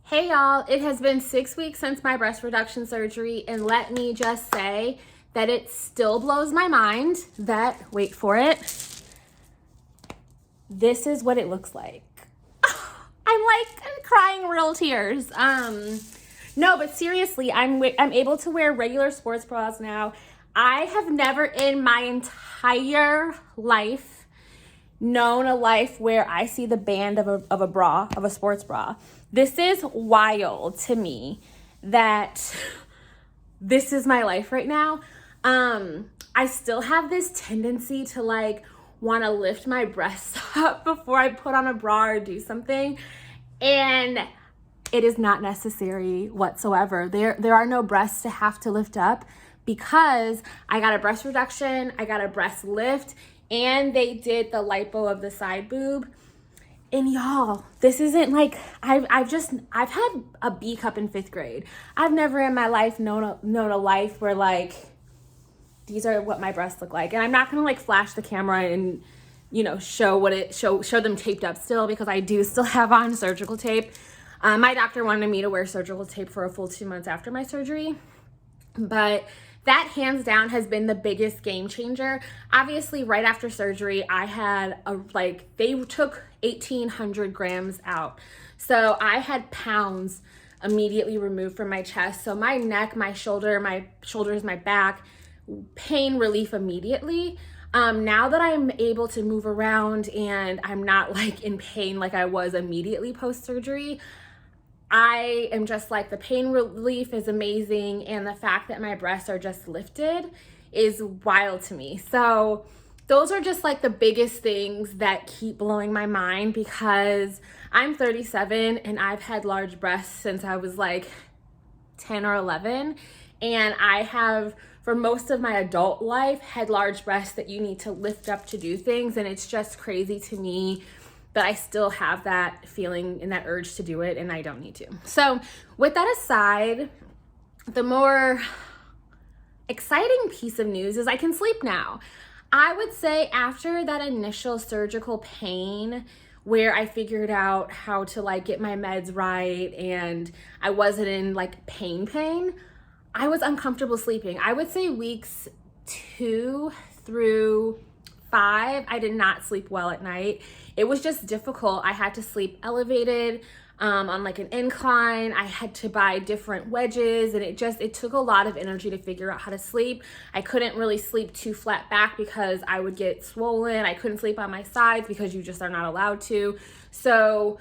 Hey y'all, it has been 6 weeks since my breast reduction surgery, and let me just say that it still blows my mind that, wait for it, this is what it looks like. I'm crying real tears. No, but seriously, I'm able to wear regular sports bras now. I have never in my entire life known a life where I see the band of a sports bra. This is wild to me that this is my life right now. I still have this tendency to want to lift my breasts up before I put on a bra or do something. And it is not necessary whatsoever. There are no breasts to have to lift up because I got a breast reduction, I got a breast lift, and they did the lipo of the side boob. And y'all, this isn't I've had a B cup in 5th grade. I've never in my life known a life where these are what my breasts look like. And I'm not gonna flash the camera and show them taped up still, because I do still have on surgical tape. My doctor wanted me to wear surgical tape for a full 2 months after my surgery, but that hands down has been the biggest game changer. Obviously, right after surgery, I had they took 1,800 grams out. So I had pounds immediately removed from my chest. So my neck, my shoulders, my back, pain relief immediately. Now that I'm able to move around and I'm not in pain like I was immediately post-surgery, I am just the pain relief is amazing, and the fact that my breasts are just lifted is wild to me. So those are just the biggest things that keep blowing my mind, because I'm 37 and I've had large breasts since I was 10 or 11, and I have for most of my adult life had large breasts that you need to lift up to do things, and it's just crazy to me that I still have that feeling and that urge to do it, and I don't need to. So with that aside, the more exciting piece of news is I can sleep now. I would say after that initial surgical pain where I figured out how to get my meds right and I wasn't in pain, I was uncomfortable sleeping. I would say weeks 2 through 5, I did not sleep well at night. It was just difficult. I had to sleep elevated on an incline. I had to buy different wedges, and it took a lot of energy to figure out how to sleep. I couldn't really sleep too flat back because I would get swollen. I couldn't sleep on my sides because you just are not allowed to. So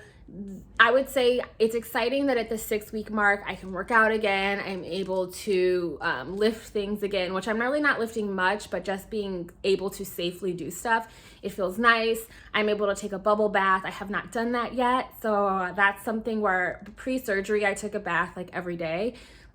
I would say it's exciting that at the 6-week mark, I can work out again. I'm able to lift things again, which I'm really not lifting much, but just being able to safely do stuff. It feels nice. I'm able to take a bubble bath. I have not done that yet. So that's something where pre-surgery, I took a bath every day.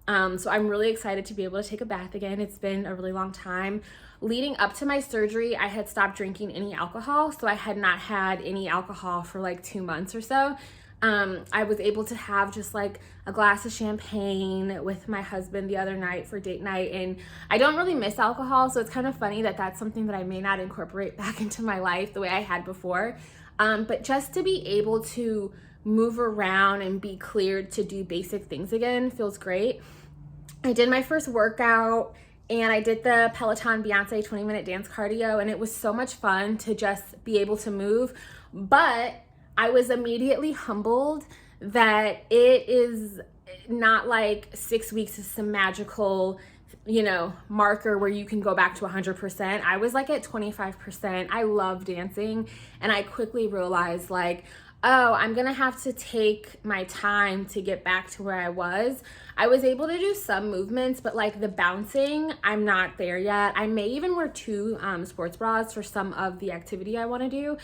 So I'm really excited to be able to take a bath again. It's been a really long time. Leading up to my surgery, I had stopped drinking any alcohol. So I had not had any alcohol for 2 months or so. I was able to have just a glass of champagne with my husband the other night for date night. And I don't really miss alcohol. So it's kind of funny that that's something that I may not incorporate back into my life the way I had before. But just to be able to move around and be cleared to do basic things again feels great. I did my first workout and I did the Peloton Beyonce 20-minute dance cardio, and it was so much fun to just be able to move. But I was immediately humbled that it is not 6 weeks is some magical, marker where you can go back to 100%. I was at 25%. I love dancing, and I quickly realized oh, I'm gonna have to take my time to get back to where I was. I was able to do some movements, but the bouncing, I'm not there yet. I may even wear 2 sports bras for some of the activity I wanna do.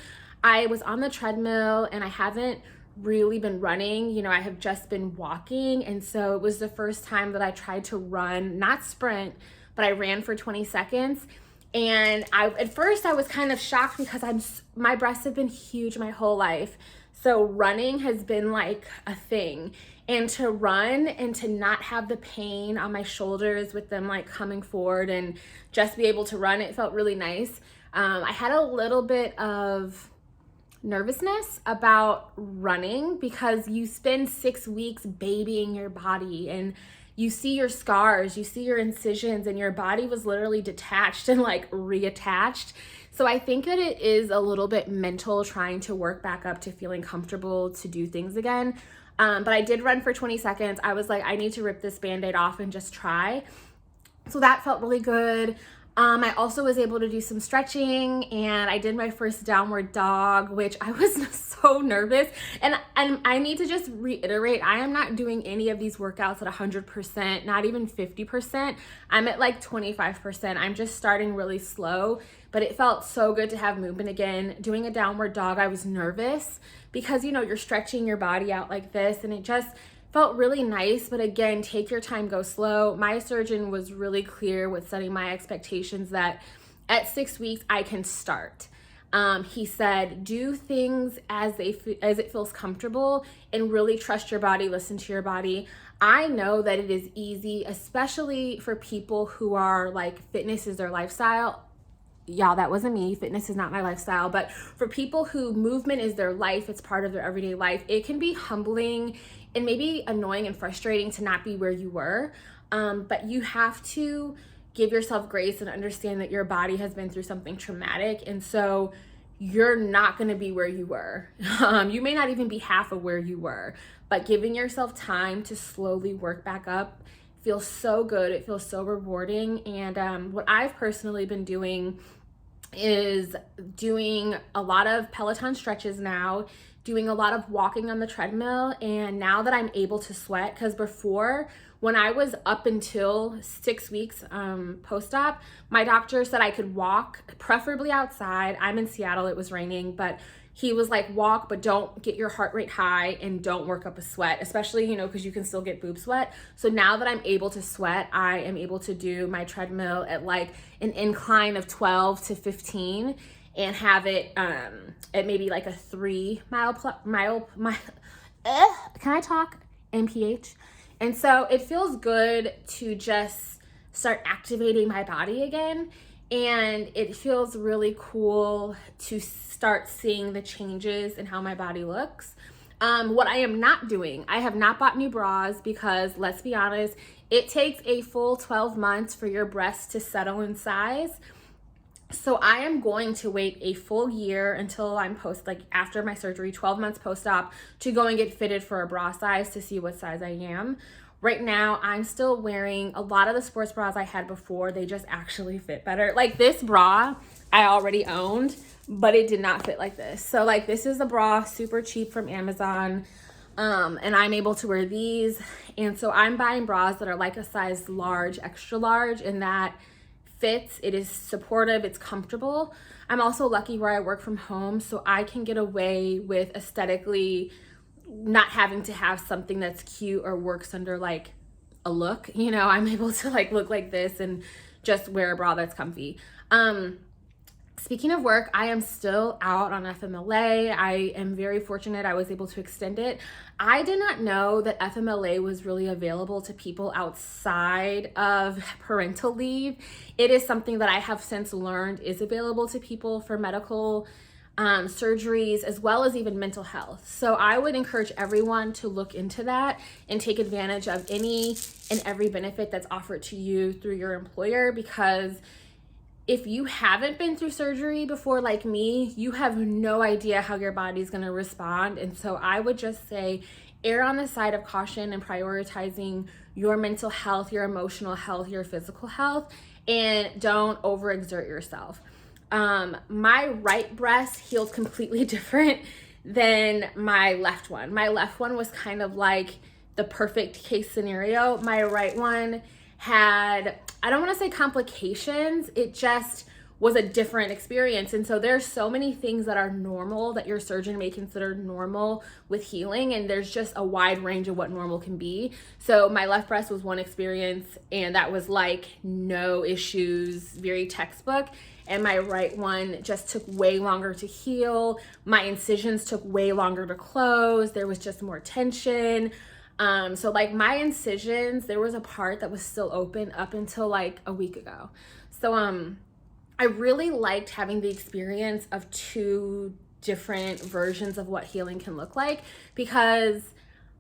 I was on the treadmill and I haven't really been running. I have just been walking. And so it was the first time that I tried to run, not sprint, but I ran for 20 seconds. And at first I was kind of shocked because my breasts have been huge my whole life. So running has been a thing, and to run and to not have the pain on my shoulders with them coming forward and just be able to run, it felt really nice. I had a little bit of nervousness about running because you spend 6 weeks babying your body and you see your scars, you see your incisions, and your body was literally detached and like reattached. So I think that it is a little bit mental trying to work back up to feeling comfortable to do things again. But I did run for 20 seconds. I was like, I need to rip this Band-Aid off and just try. So that felt really good. I also was able to do some stretching, and I did my first downward dog, which I was so nervous. And I need to just reiterate, I am not doing any of these workouts at 100%, not even 50%. I'm at like 25%. I'm just starting really slow, but it felt so good to have movement again. Doing a downward dog, I was nervous because, you know, you're stretching your body out like this, and it just felt really nice. But again, take your time, go slow. My surgeon was really clear with setting my expectations that at 6 weeks I can start. He said, do things as it feels comfortable and really trust your body, listen to your body. I know that it is easy, especially for people who are like fitness is their lifestyle. Y'all, that wasn't me. Fitness is not my lifestyle. But for people who movement is their life, it's part of their everyday life, it can be humbling and maybe annoying and frustrating to not be where you were. But you have to give yourself grace and understand that your body has been through something traumatic. And so you're not going to be where you were. You may not even be half of where you were, but giving yourself time to slowly work back up feels so good. It feels so rewarding. And what I've personally been doing is doing a lot of Peloton stretches now, doing a lot of walking on the treadmill. And now that I'm able to sweat, because before, when I was up until 6 weeks post-op, my doctor said I could walk, preferably outside. I'm in Seattle, it was raining, but he was like, walk, but don't get your heart rate high and don't work up a sweat, especially, you know, because you can still get boob sweat. So now that I'm able to sweat, I am able to do my treadmill at like an incline of 12 to 15 and have it at maybe like a 3 mile, can I talk? MPH. And so it feels good to just start activating my body again. And it feels really cool to start seeing the changes in how my body looks. What I am not doing, I have not bought new bras because, let's be honest, it takes a full 12 months for your breasts to settle in size. So I am going to wait a full year until I'm after my surgery, 12 months post-op, to go and get fitted for a bra size to see what size I am. Right now, I'm still wearing a lot of the sports bras I had before. They just actually fit better. Like this bra I already owned, but it did not fit like this. So like this is a bra, super cheap from Amazon. And I'm able to wear these. And so I'm buying bras that are like a size large, extra large, and that fits. It is supportive, it's comfortable. I'm also lucky where I work from home, so I can get away with aesthetically not having to have something that's cute or works under like a look. You know, I'm able to like look like this and just wear a bra that's comfy. Speaking of work, I am still out on FMLA. I am very fortunate I was able to extend it. I did not know that FMLA was really available to people outside of parental leave. It is something that I have since learned is available to people for medical surgeries, as well as even mental health. So I would encourage everyone to look into that and take advantage of any and every benefit that's offered to you through your employer, because if you haven't been through surgery before like me, you have no idea how your body's going to respond. And so I would just say err on the side of caution and prioritizing your mental health, your emotional health, your physical health, and don't overexert yourself. My right breast healed completely different than my left one. My left one was kind of like the perfect case scenario. My right one had, I don't want to say complications, it just was a different experience. And so there's so many things that are normal that your surgeon may consider normal with healing, and there's just a wide range of what normal can be. So my left breast was one experience, and that was like no issues, very textbook. And my right one just took way longer to heal. My incisions took way longer to close. There was just more tension. So like my incisions, there was a part that was still open up until like a week ago. So I really liked having the experience of two different versions of what healing can look like, because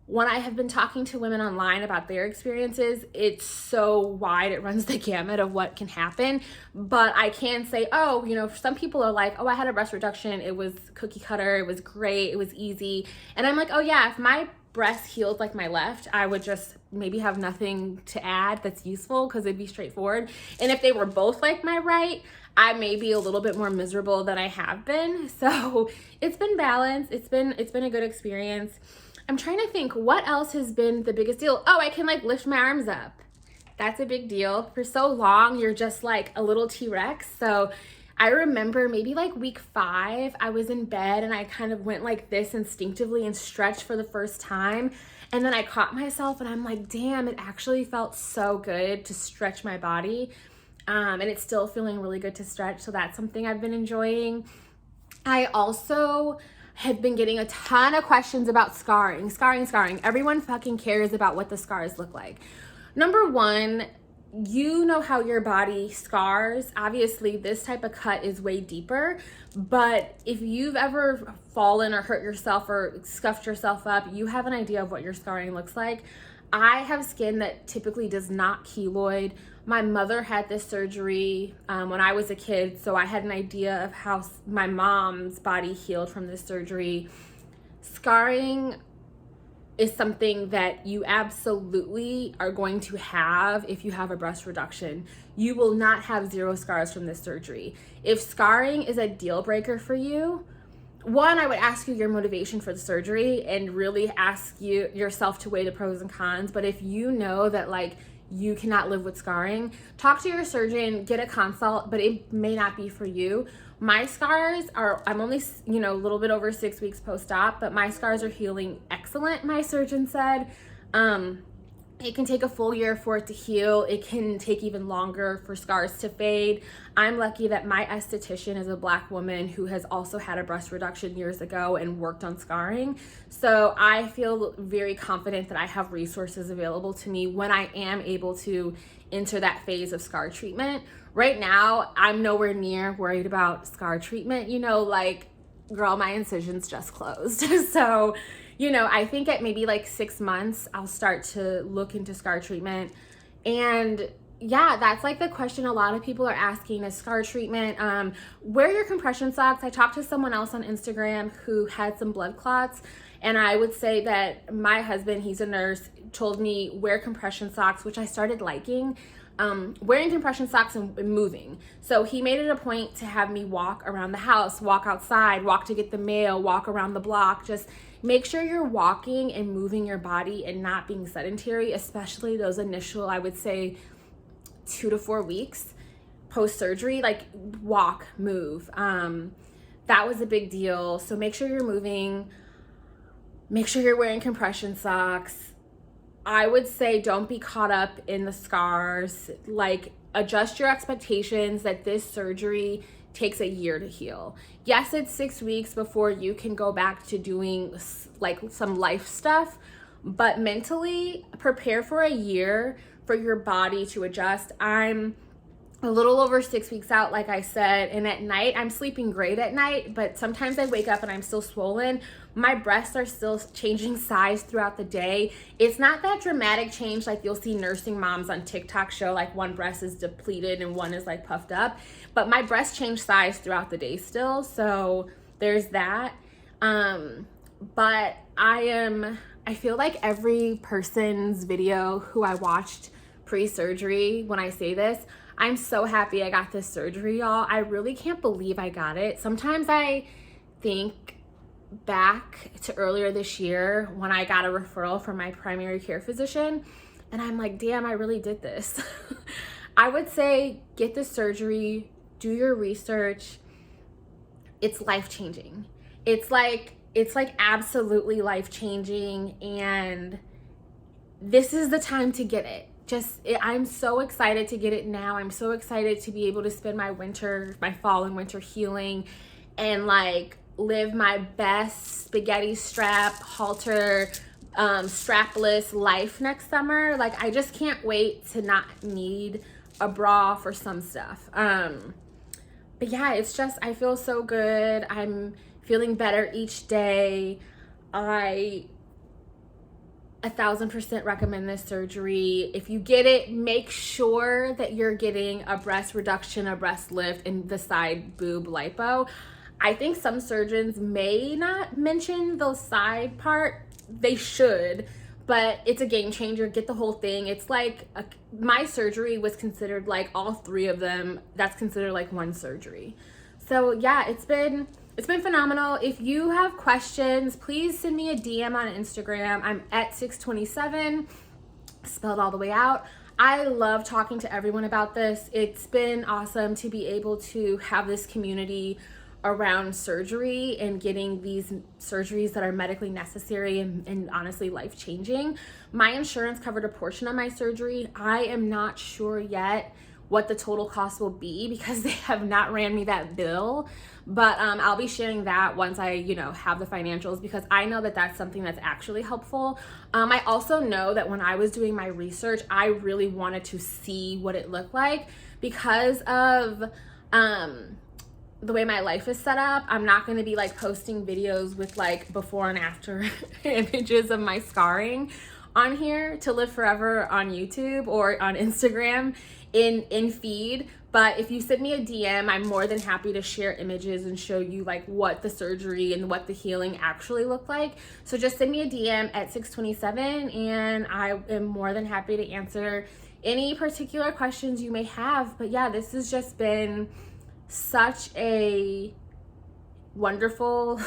when I have been talking to women online about their experiences, it's so wide, it runs the gamut of what can happen. But I can say, oh, you know, some people are like, oh, I had a breast reduction, it was cookie cutter, it was great, it was easy. And I'm like, oh yeah, if my breast healed like my left, I would just maybe have nothing to add that's useful, because it'd be straightforward. And if they were both like my right, I may be a little bit more miserable than I have been. So it's been balanced. It's been a good experience. I'm trying to think what else has been the biggest deal. Oh, I can like lift my arms up. That's a big deal. For so long, you're just like a little T-Rex. So I remember maybe like week 5, I was in bed and I kind of went like this instinctively and stretched for the first time. And then I caught myself and I'm like, damn, it actually felt so good to stretch my body. And it's still feeling really good to stretch. So that's something I've been enjoying. I also have been getting a ton of questions about scarring. Everyone fucking cares about what the scars look like. Number one, you know how your body scars. Obviously, this type of cut is way deeper, but if you've ever fallen or hurt yourself or scuffed yourself up, you have an idea of what your scarring looks like. I have skin that typically does not keloid. My mother had this surgery when I was a kid, so I had an idea of how my mom's body healed from this surgery. Scarring is something that you absolutely are going to have if you have a breast reduction. You will not have 0 scars from this surgery. If scarring is a deal breaker for you, one, I would ask you your motivation for the surgery and really ask you yourself to weigh the pros and cons. But if you know that like you cannot live with scarring, talk to your surgeon, get a consult, but it may not be for you. My scars are, I'm only, you know, a little bit over 6 weeks post-op, but my scars are healing excellent, my surgeon said. It can take a full year for it to heal. It can take even longer for scars to fade. I'm lucky that my esthetician is a Black woman who has also had a breast reduction years ago and worked on scarring. So I feel very confident that I have resources available to me when I am able to enter that phase of scar treatment. Right now, I'm nowhere near worried about scar treatment. You know, like, girl, my incisions just closed. So, you know, I think at maybe like 6 months, I'll start to look into scar treatment. And yeah, that's like the question a lot of people are asking is scar treatment. Wear your compression socks. I talked to someone else on Instagram who had some blood clots. And I would say that my husband, he's a nurse, told me wear compression socks, which I started liking. Wearing compression socks and moving. So he made it a point to have me walk around the house, walk outside, walk to get the mail, walk around the block. Just make sure you're walking and moving your body and not being sedentary, especially those initial, I would say, 2 to 4 weeks post-surgery. Like, walk, move. That was a big deal. So make sure you're moving. Make sure you're wearing compression socks. I would say don't be caught up in the scars. Like, adjust your expectations that this surgery takes a year to heal. Yes, it's 6 weeks before you can go back to doing like some life stuff, but mentally prepare for a year for your body to adjust. I'm a little over 6 weeks out, like I said, and at night, I'm sleeping great at night, but sometimes I wake up and I'm still swollen. My breasts are still changing size throughout the day. It's not that dramatic change like you'll see nursing moms on TikTok show, like one breast is depleted and one is like puffed up, but my breasts change size throughout the day still, so there's that. But I feel like every person's video who I watched pre-surgery, when I say this, I'm so happy I got this surgery, y'all. I really can't believe I got it. Sometimes I think back to earlier this year when I got a referral from my primary care physician, and I'm like, damn, I really did this. I would say get the surgery, do your research. It's life-changing. It's like absolutely life-changing, and this is the time to get it. I'm so excited to get it now. I'm so excited to be able to spend my fall and winter healing and like live my best spaghetti strap, halter, strapless life next summer. Like, I just can't wait to not need a bra for some stuff. But yeah, it's just, I feel so good. I'm feeling better each day. I 1,000% recommend this surgery. If you get it, make sure that you're getting a breast reduction, a breast lift, and the side boob lipo. I think some surgeons may not mention the side part. They should, but it's a game changer. Get the whole thing. It's like my surgery was considered like all three of them. That's considered like one surgery. So yeah, it's been phenomenal. If you have questions, please send me a DM on Instagram. I'm at 627, spelled all the way out. I love talking to everyone about this. It's been awesome to be able to have this community around surgery and getting these surgeries that are medically necessary and honestly life-changing. My insurance covered a portion of my surgery. I am not sure yet what the total cost will be because they have not ran me that bill, but I'll be sharing that once I have the financials, because I know that that's something that's actually helpful. I also know that when I was doing my research, I really wanted to see what it looked like because of the way my life is set up. I'm not going to be like posting videos with like before and after images of my scarring on here to live forever on YouTube or on Instagram in feed. But if you send me a DM, I'm more than happy to share images and show you like what the surgery and what the healing actually looked like. So just send me a DM at 627 and I am more than happy to answer any particular questions you may have. But yeah, this has just been such a wonderful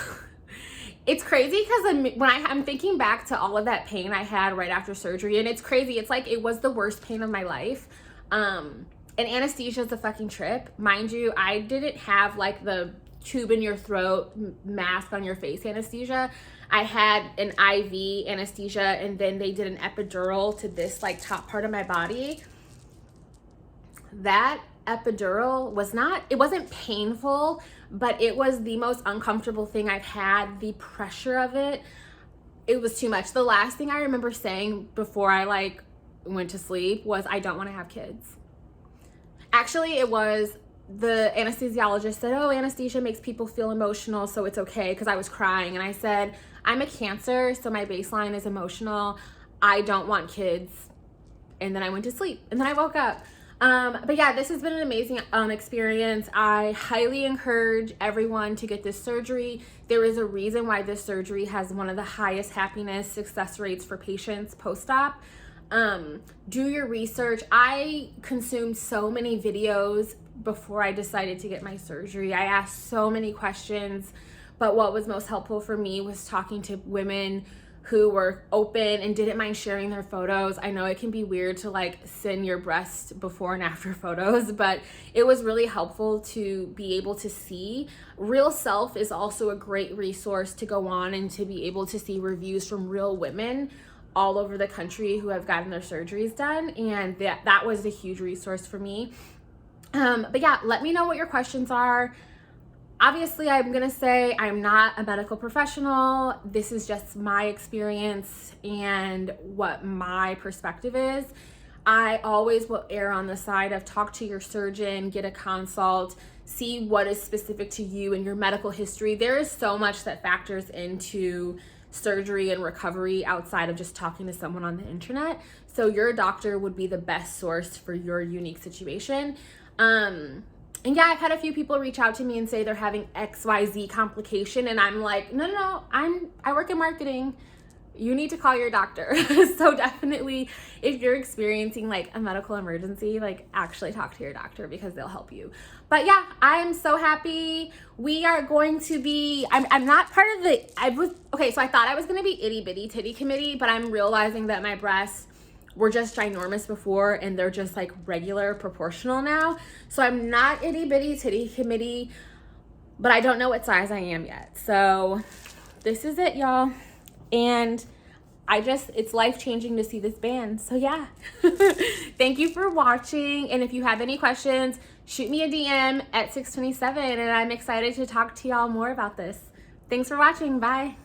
it's crazy because when I'm thinking back to all of that pain I had right after surgery, and it's crazy, it's like it was the worst pain of my life. And anesthesia is a fucking trip. Mind you, I didn't have like the tube in your throat, mask on your face anesthesia. I had an IV anesthesia, and then they did an epidural to this like top part of my body. That epidural it wasn't painful, but it was the most uncomfortable thing I've had. The pressure of it was too much. The last thing I remember saying before I like went to sleep was, I don't want to have kids. Actually, it was the anesthesiologist said, oh, anesthesia makes people feel emotional, so it's okay, because I was crying. And I said, I'm a Cancer, so my baseline is emotional. I don't want kids. And then I went to sleep, and then I woke up. But yeah, this has been an amazing experience. I highly encourage everyone to get this surgery. There is a reason why this surgery has one of the highest happiness success rates for patients post-op. Do your research. I consumed so many videos before I decided to get my surgery. I asked so many questions, but what was most helpful for me was talking to women who were open and didn't mind sharing their photos. I know it can be weird to like send your breast before and after photos, but it was really helpful to be able to see. Real Self is also a great resource to go on and to be able to see reviews from real women all over the country who have gotten their surgeries done, and that was a huge resource for me. But yeah, let me know what your questions are. Obviously, I'm gonna say I'm not a medical professional. This is just my experience and what my perspective is. I always will err on the side of talk to your surgeon, get a consult, see what is specific to you and your medical history. There is so much that factors into surgery and recovery outside of just talking to someone on the internet. So your doctor would be the best source for your unique situation. And yeah, I've had a few people reach out to me and say they're having XYZ complication, and I'm like, no, I work in marketing. You need to call your doctor. So definitely, if you're experiencing like a medical emergency, like actually talk to your doctor because they'll help you. But yeah, I'm so happy. We are going to be, I'm not part of so I thought I was going to be itty bitty titty committee, but I'm realizing that my breasts were just ginormous before and they're just like regular proportional now. So I'm not itty bitty titty committee, but I don't know what size I am yet. So this is it, y'all. And it's life-changing to see this band. So yeah, thank you for watching. And if you have any questions, shoot me a DM at 627, and I'm excited to talk to y'all more about this. Thanks for watching. Bye.